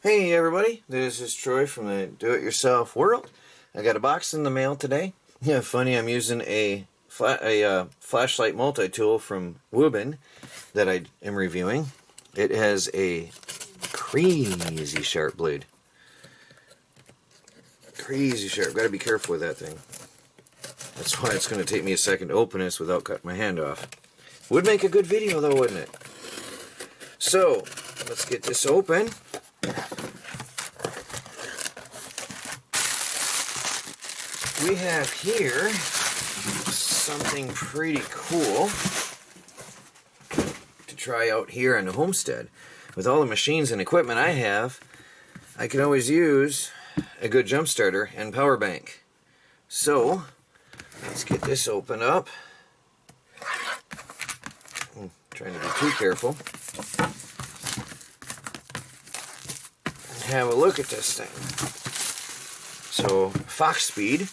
Hey everybody, this is Troy from the Do-It-Yourself world. I got a box in the mail today. Yeah, funny, I'm using a flashlight multi-tool from Woobin that I am reviewing. It has a crazy sharp blade. Crazy sharp. Got to be careful with that thing. That's why it's going to take me a second to open this without cutting my hand off. Would make a good video though, wouldn't it? So, let's get this open. We have here something pretty cool to try out here on the homestead. With all the machines and equipment I have, I can always use a good jump starter and power bank. So, let's get this open up. I'm trying to be too careful. And have a look at this thing. So, Foxpeed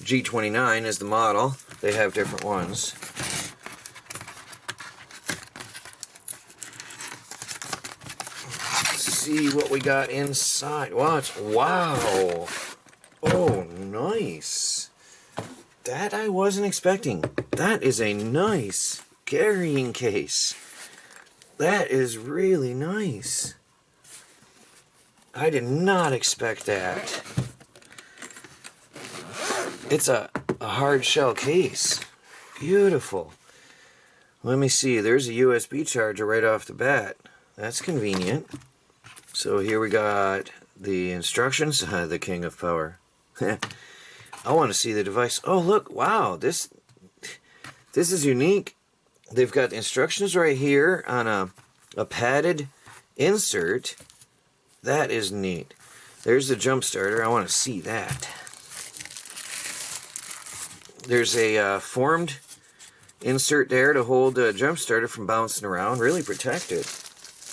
G29 is the model. They have different ones. Let's see what we got inside. Wow. Oh, nice. That I wasn't expecting. That is a nice carrying case. That is really nice. I did not expect that. It's a hard shell case. Beautiful. Let me see. There's a USB charger right off the bat. That's convenient. So here we got the instructions. The king of power. I want to see the device. Oh, look. Wow. This is unique. They've got the instructions right here on a padded insert. That is neat. There's the jump starter. I want to see that. There's a formed insert there to hold the jump starter from bouncing around. Really protected.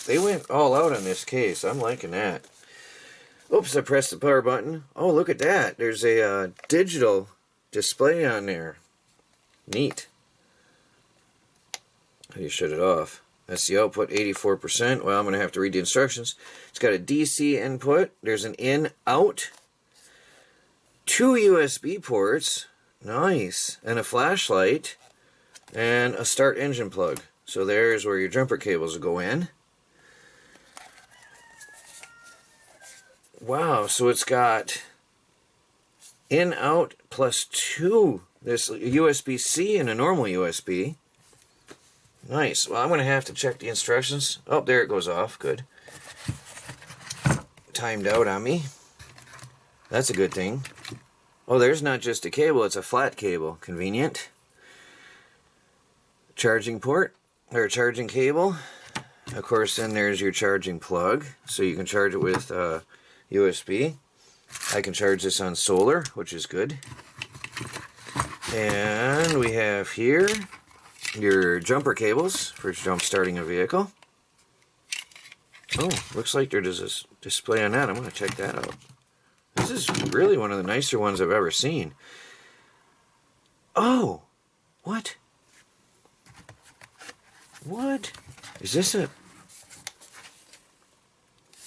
They went all out on this case. I'm liking that. Oops, I pressed the power button. Oh, look at that. There's a digital display on there. Neat. How do you shut it off? That's the output, 84%. Well, I'm going to have to read the instructions. It's got a DC input. There's an in-out. 2 USB ports. Nice. And a flashlight. And a start engine plug. So there's where your jumper cables will go in. Wow, so it's got in-out plus 2. There's a USB-C and a normal USB. Nice. Well, I'm going to have to check the instructions. Oh, there it goes off. Good. Timed out on me. That's a good thing. Oh, there's not just a cable, it's a flat cable. Convenient. Charging port, or charging cable. Of course, then there's your charging plug, so you can charge it with USB. I can charge this on solar, which is good. And we have here your jumper cables for jump starting a vehicle. Oh, looks like there's a display on that. I'm going to check that out. This is really one of the nicer ones I've ever seen. Oh! What? What? Is this a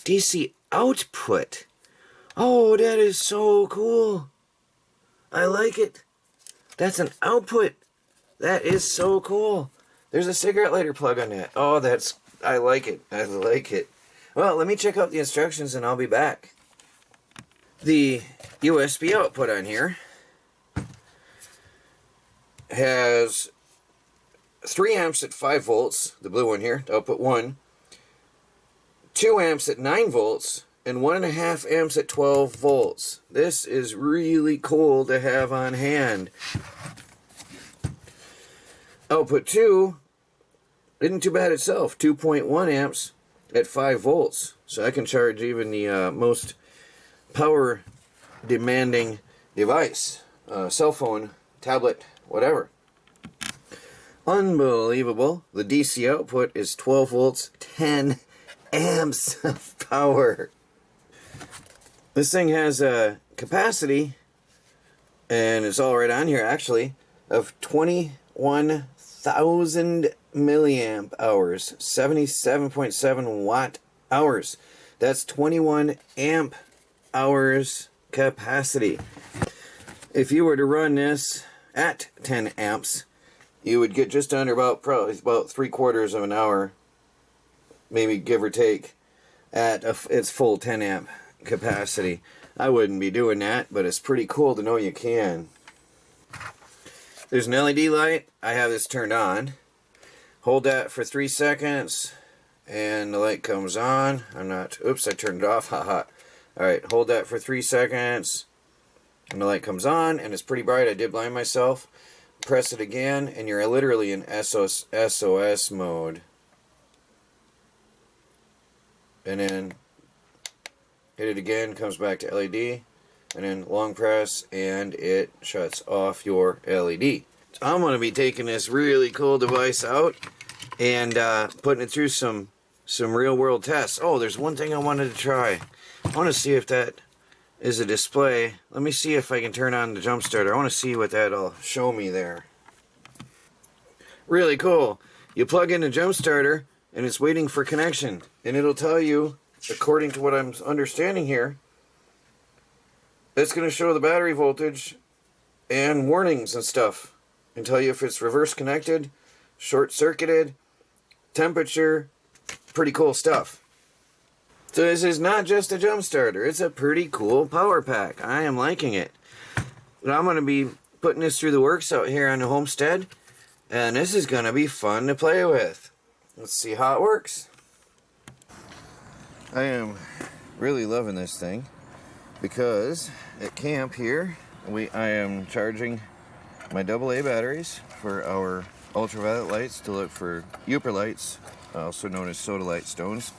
DC output? Oh, that is so cool. I like it. That's an output. That is so cool. There's a cigarette lighter plug on that. Oh, I like it. I like it. Well, let me check out the instructions and I'll be back. The USB output on here has 3 amps at 5 volts, the blue one here, output 1, 2 amps at 9 volts, and 1.5 amps at 12 volts. This is really cool to have on hand. Output 2 isn't too bad itself, 2.1 amps at 5 volts. So I can charge even the most power demanding device, cell phone, tablet, whatever. Unbelievable. The DC output is 12 volts, 10 amps of power. This thing has a capacity, and it's all right on here actually, of 21,000 milliamp hours, 77.7 watt hours. That's 21 amp hours capacity. If you were to run this at 10 amps, you would get just under probably about 3/4 of an hour, maybe give or take, at its full 10 amp capacity. I wouldn't be doing that, but it's pretty cool to know you can. There's an LED light. I have this turned on. Hold that for 3 seconds and the light comes on. Oops, I turned it off. Haha. Alright, hold that for 3 seconds and the light comes on and it's pretty bright. I did blind myself. Press it again and you're literally in SOS mode. And then hit it again, comes back to LED, and then long press and it shuts off your LED. So I'm going to be taking this really cool device out and putting it through some real world tests. Oh, there's one thing I wanted to try. I want to see if that is a display. Let me see if I can turn on the jump starter. I want to see what that'll show me there. Really cool. You plug in the jump starter and it's waiting for connection, and it'll tell you, according to what I'm understanding here, it's going to show the battery voltage and warnings and stuff and tell you if it's reverse connected, short circuited, temperature. Pretty cool stuff. So this is not just a jump starter, it's a pretty cool power pack. I am liking it. But I'm going to be putting this through the works out here on the homestead, and this is going to be fun to play with. Let's see how it works. I am really loving this thing because at camp here I am charging my AA batteries for our ultraviolet lights to look for Uper lights, also known as soda light stones.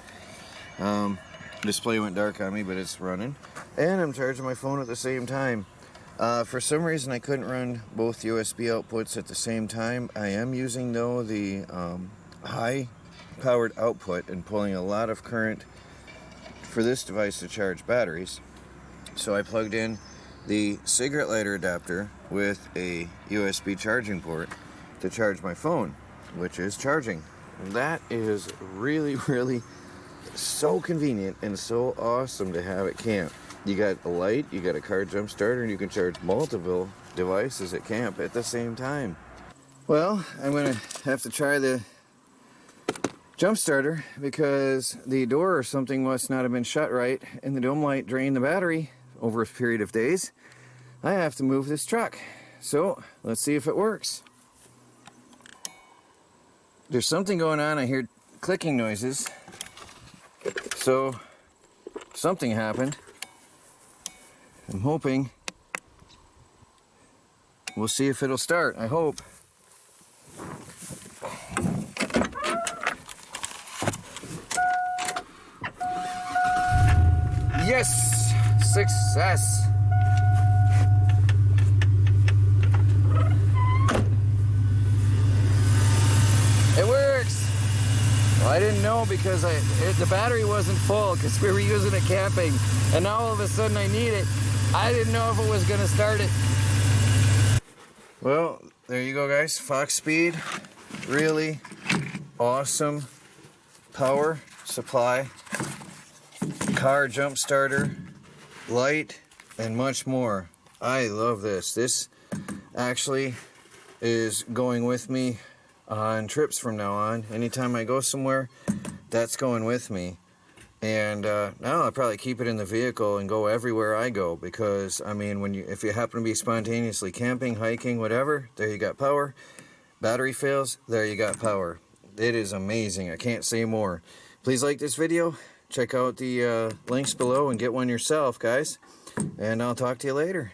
Display went dark on me, but it's running, and I'm charging my phone at the same time. For some reason I couldn't run both USB outputs at the same time. I am using though the high powered output and pulling a lot of current for this device to charge batteries. So I plugged in the cigarette lighter adapter with a USB charging port to charge my phone, which is charging. That is really, really so convenient and so awesome to have at camp. You got a light, you got a car jump starter, and you can charge multiple devices at camp at the same time. Well, I'm going to have to try the jump starter because the door or something must not have been shut right and the dome light drained the battery over a period of days. I have to move this truck. So let's see if it works. There's something going on. I hear clicking noises. So something happened. I'm hoping. We'll see if it'll start. I hope. Yes! Success! It works! Well, I didn't know because the battery wasn't full because we were using it camping, and now all of a sudden I need it. I didn't know if it was going to start it. Well, there you go guys. Foxpeed. Really awesome power supply. Car jump starter, light, and much more. I love this. This actually is going with me on trips from now on. Anytime I go somewhere, that's going with me. And now I'll probably keep it in the vehicle and go everywhere I go, because I mean, if you happen to be spontaneously camping, hiking, whatever, there you got power. Battery fails, there you got power. It is amazing. I can't say more. Please like this video. Check out the links below and get one yourself, guys. And I'll talk to you later.